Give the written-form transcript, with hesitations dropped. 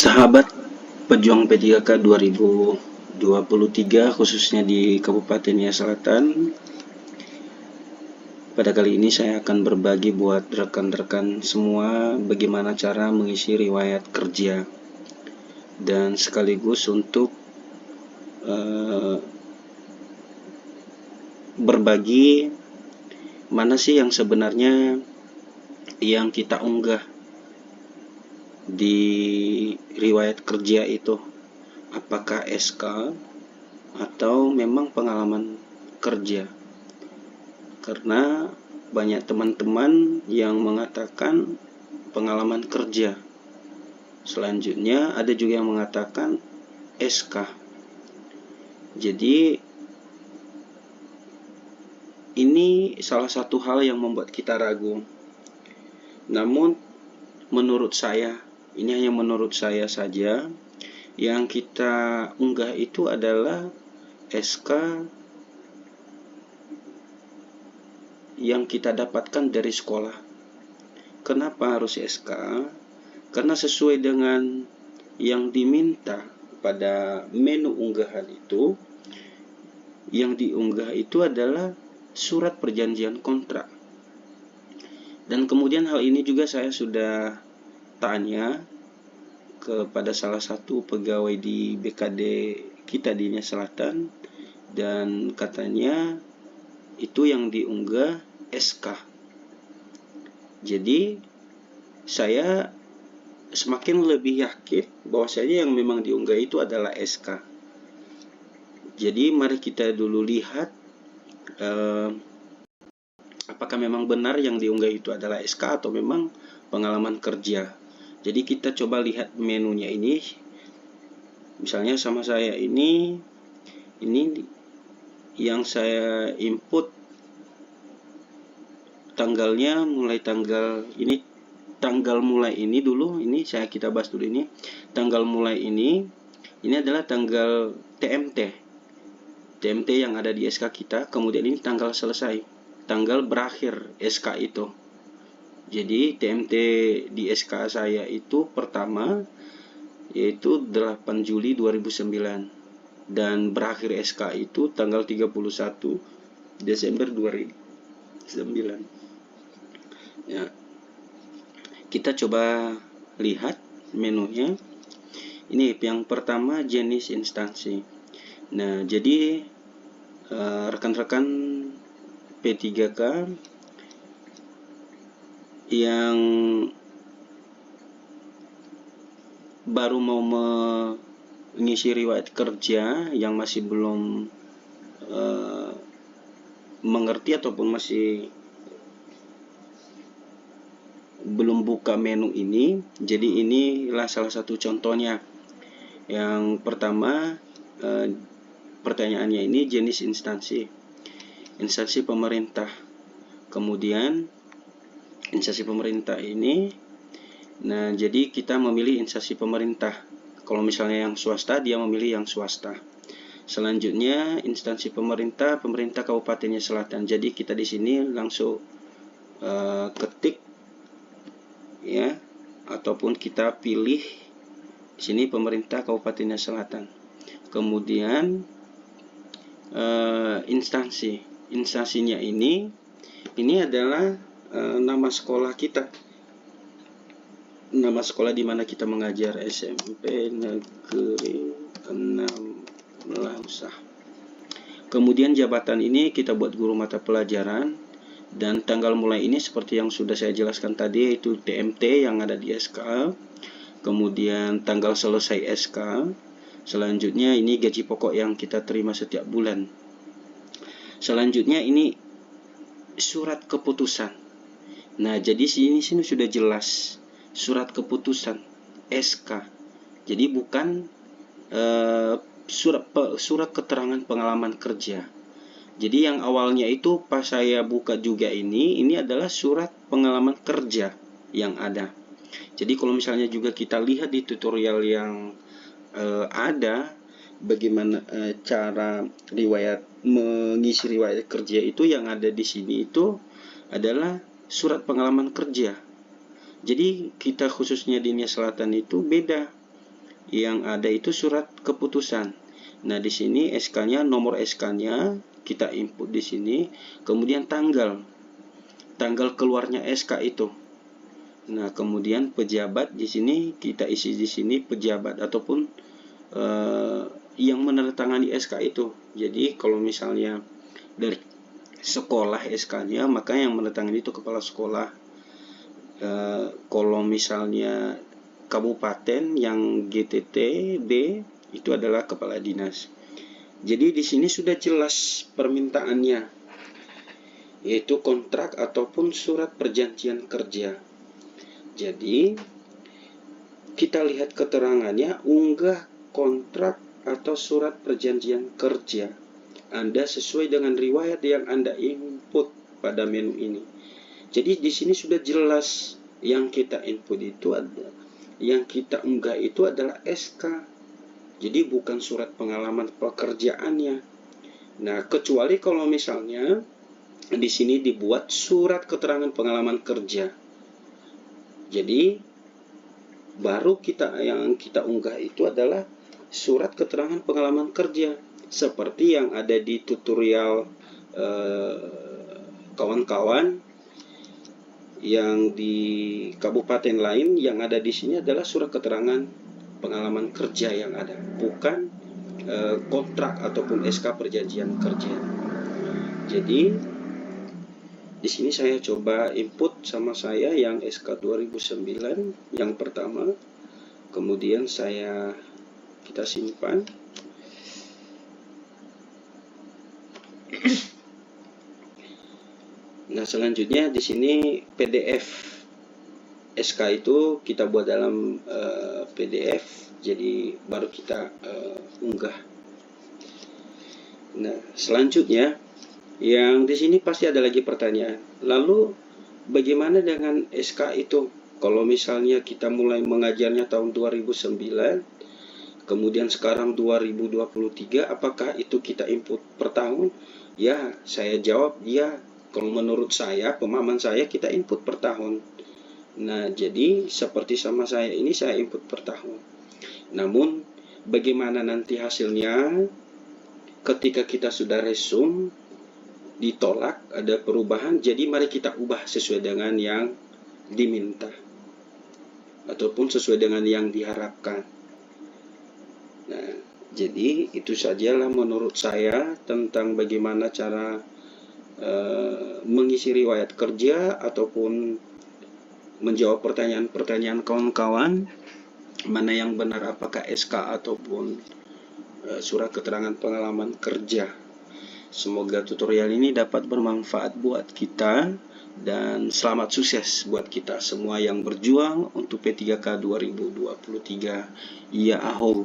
Sahabat pejuang P3K 2023 khususnya di Kabupaten Nia Selatan, pada kali ini saya akan berbagi buat rekan-rekan semua bagaimana cara mengisi riwayat kerja dan sekaligus untuk berbagi mana sih yang sebenarnya yang kita unggah di riwayat kerja itu, apakah SK atau memang pengalaman kerja. Karena banyak teman-teman yang mengatakan pengalaman kerja. Selanjutnya ada juga yang mengatakan SK. Jadi ini salah satu hal yang membuat kita ragu. Namun menurut saya, ini hanya menurut saya saja, yang kita unggah itu adalah SK yang kita dapatkan dari sekolah. Kenapa harus SK? Karena sesuai dengan yang diminta pada menu unggahan itu, yang diunggah itu adalah surat perjanjian kontrak. Dan kemudian hal ini juga saya sudah tanya kepada salah satu pegawai di BKD kita di Nia Selatan, dan katanya itu yang diunggah SK. Jadi saya semakin lebih yakin bahwasanya yang memang diunggah itu adalah SK. Jadi mari kita dulu lihat apakah memang benar yang diunggah itu adalah SK atau memang pengalaman kerja. Jadi kita coba lihat menunya ini. Misalnya sama saya ini yang saya input tanggalnya mulai tanggal mulai ini dulu, kita bahas dulu ini. Tanggal mulai ini adalah tanggal TMT yang ada di SK kita. Kemudian ini tanggal selesai, tanggal berakhir SK itu. Jadi TMT di SK saya itu pertama yaitu 8 Juli 2009 dan berakhir SK itu tanggal 31 Desember 2009. Ya, kita coba lihat menunya. Ini yang pertama, jenis instansi. Nah, jadi rekan-rekan P3K yang baru mau mengisi riwayat kerja, yang masih belum mengerti ataupun masih belum buka menu ini, jadi inilah salah satu contohnya. Yang pertama, pertanyaannya ini jenis instansi pemerintah. Kemudian instansi pemerintah ini, nah jadi kita memilih instansi pemerintah. Kalau misalnya yang swasta, dia memilih yang swasta. Selanjutnya instansi pemerintah Kabupaten Nia Selatan. Jadi kita di sini langsung ketik ya, ataupun kita pilih di sini pemerintah Kabupaten Nia Selatan. Kemudian instansinya ini adalah nama sekolah kita, nama sekolah di mana kita mengajar, SMP Negeri 6 Lausah. Kemudian jabatan ini kita buat guru mata pelajaran, dan tanggal mulai ini seperti yang sudah saya jelaskan tadi, yaitu TMT yang ada di SK. Kemudian tanggal selesai SK. Selanjutnya ini gaji pokok yang kita terima setiap bulan. Selanjutnya ini surat keputusan. Nah, jadi sini sudah jelas surat keputusan SK. Jadi bukan surat keterangan pengalaman kerja. Jadi yang awalnya itu pas saya buka juga ini adalah surat pengalaman kerja yang ada. Jadi kalau misalnya juga kita lihat di tutorial yang ada bagaimana cara mengisi riwayat kerja itu, yang ada di sini itu adalah surat pengalaman kerja. Jadi kita khususnya di Nia Selatan itu beda yang ada itu surat keputusan. Nah, di sini SK-nya, nomor SK-nya kita input di sini, kemudian tanggal keluarnya SK itu. Nah, kemudian pejabat di sini kita isi di sini pejabat ataupun yang menandatangani SK itu. Jadi kalau misalnya dari sekolah SK-nya, maka yang menandatangani itu kepala sekolah. Kalau misalnya kabupaten yang GTT-B itu adalah kepala dinas. Jadi di sini sudah jelas permintaannya, yaitu kontrak ataupun surat perjanjian kerja. Jadi kita lihat keterangannya, unggah kontrak atau surat perjanjian kerja Anda sesuai dengan riwayat yang Anda input pada menu ini. Jadi di sini sudah jelas yang kita input itu ada, yang kita unggah itu adalah SK. Jadi bukan surat pengalaman pekerjaannya. Nah, kecuali kalau misalnya di sini dibuat surat keterangan pengalaman kerja. Jadi baru yang kita unggah itu adalah surat keterangan pengalaman kerja, seperti yang ada di tutorial kawan-kawan yang di kabupaten lain. Yang ada di sini adalah surat keterangan pengalaman kerja yang ada, bukan kontrak ataupun SK perjanjian kerja. Jadi di sini saya coba input sama saya yang SK 2009 yang pertama, kemudian kita simpan. Nah, selanjutnya di sini PDF SK itu kita buat dalam PDF, jadi baru kita unggah. Nah, selanjutnya yang di sini pasti ada lagi pertanyaan. Lalu bagaimana dengan SK itu? Kalau misalnya kita mulai mengajarnya tahun 2009, kemudian sekarang 2023, apakah itu kita input per tahun? Ya, saya jawab ya. Kalau menurut saya, pemahaman saya, kita input per tahun. Nah, jadi seperti sama saya ini, saya input per tahun. Namun, bagaimana nanti hasilnya ketika kita sudah resume, ditolak, ada perubahan, jadi mari kita ubah sesuai dengan yang diminta ataupun sesuai dengan yang diharapkan. Nah, jadi itu sajalah menurut saya tentang bagaimana cara mengisi riwayat kerja ataupun menjawab pertanyaan-pertanyaan kawan-kawan, mana yang benar, apakah SK ataupun surat keterangan pengalaman kerja. Semoga tutorial ini dapat bermanfaat buat kita dan selamat sukses buat kita semua yang berjuang untuk P3K 2023. Ya, aho.